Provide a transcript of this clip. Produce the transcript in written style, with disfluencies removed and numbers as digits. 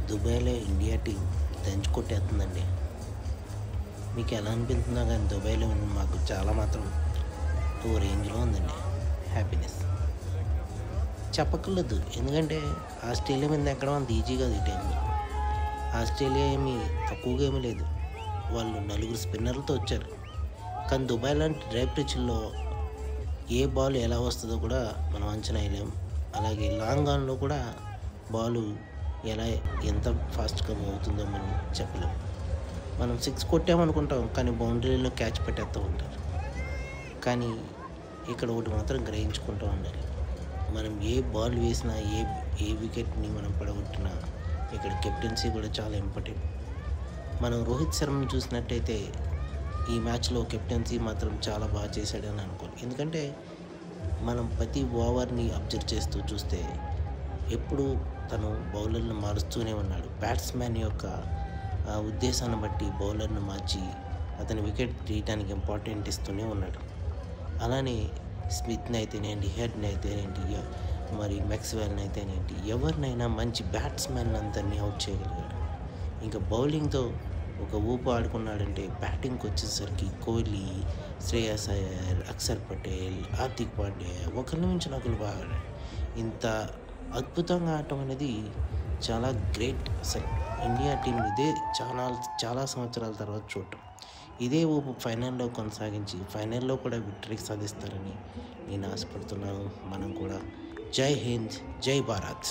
దుబాయ్‌లో India team దంచి కొట్టేస్తుందండి. మీకు ఎలా అనిపిస్తుందో కానీ దుబాయ్‌లో మాకు చాలా మాత్రం ఓ రేంజ్‌లో ఉందండి హ్యాపీనెస్. చెప్పక్కర్లేదు. ఎందుకంటే ఆస్ట్రేలియా మీద ఎక్కడం అంత ఈజీ కాదు ఈ టైంలో. ఆస్ట్రేలియా ఏమి తక్కువగా ఏమీ లేదు. వాళ్ళు నలుగురు స్పిన్నర్లతో వచ్చారు. కానీ దుబాయ్ లాంటి డ్రై పిచ్‌ల్లో ఏ బాల్ ఎలా వస్తుందో కూడా మనం అంచనా వేయలేం. అలాగే లాంగ్ ఆన్‌లో కూడా బాలు ఎలా ఎంత ఫాస్ట్‌గా మూవ్ అవుతుందో మనం చెప్పలేం. మనం 6 కొట్టామనుకుంటాం కానీ బౌండరీలో క్యాచ్ పెట్టేస్తూ ఉంటారు. కానీ ఇక్కడ ఒకటి మాత్రం గ్రహించుకుంటూ ఉండాలి. మనం ఏ బాల్ వేసినా ఏ వికెట్‌ని మనం పడగొట్టినా ఇక్కడ కెప్టెన్సీ కూడా చాలా ఇంపార్టెంట్. మనం రోహిత్ శర్మని చూసినట్టయితే ఈ మ్యాచ్‌లో కెప్టెన్సీ మాత్రం చాలా బాగా చేశాడని అనుకోవాలి. ఎందుకంటే మనం ప్రతి ఓవర్‌ని అబ్జర్వ్ చేస్తూ చూస్తే ఎప్పుడూ తను బౌలర్‌ని మారుస్తూనే ఉన్నాడు. బ్యాట్స్‌మ్యాన్ యొక్క ఉద్దేశాన్ని బట్టి బౌలర్‌ని మార్చి అతని వికెట్ తీయటానికి ఇంపార్టెంట్ ఇస్తూనే ఉన్నాడు. అలానే స్మిత్‌ని అయితేనేంటి, హెడ్‌ని అయితేనేంటి, మరి మాక్స్‌వెల్‌ని అయితేనేంటి, ఎవరినైనా మంచి బ్యాట్స్‌మెన్ అందరినీ అవుట్ చేయగలిగాడు. ఇంకా బౌలింగ్‌తో ఒక ఊపు ఆడుకున్నాడంటే బ్యాటింగ్కి వచ్చేసరికి కోహ్లీ, శ్రేయస్ అయ్యర్, అక్షర్ పటేల్, హార్దిక్ పాండ్యా ఒకరి నుంచి ఒకరు బాగా ఇంత అద్భుతంగా ఆడటం అనేది చాలా గ్రేట్ అసలు. ఇండియా టీం ఇదే చాలా సంవత్సరాల తర్వాత చూడటం. ఇదే ఊపు ఫైనల్లో కొనసాగించి ఫైనల్లో కూడా విక్టరీ సాధిస్తారని నేను ఆశపడుతున్నాను. మనం కూడా జై హింద్, జై భారత్.